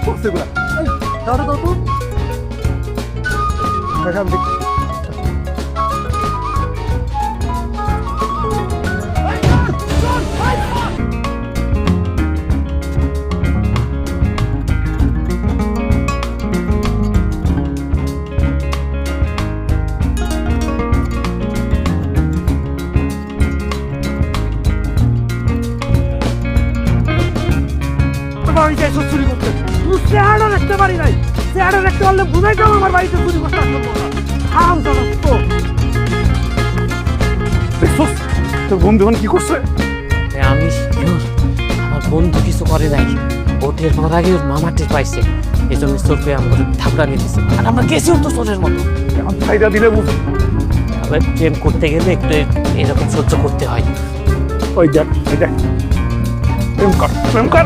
করছে এগুলা? দাও তো আমি দেখি। বাড়ি যাই চুরি করতে চেহারা রাখতে পারি নাই চেহারা রাখতে পারলে বুঝাই দাও আমার বাড়িতে চুরি করতে আসবো হাম জানাস তো দেখছোস তোর বন্ধু এখন কি করছে? আমি শিওর আমার বন্ধু কিছু করে নাই ও টের পাওয়ার আগে ওর মামা টের পাইছে এই জন্য চোর পেয়ে আমাকে থাপড়া নিতেছে আর আমরা গেছিও তো চোরের মতো এখন ফায়দা দিলে বুঝ। আবার প্রেম করতে গেলে একটু এরকম সহ্য করতে হয় ওই দেখ প্রেম কর প্রেম কর।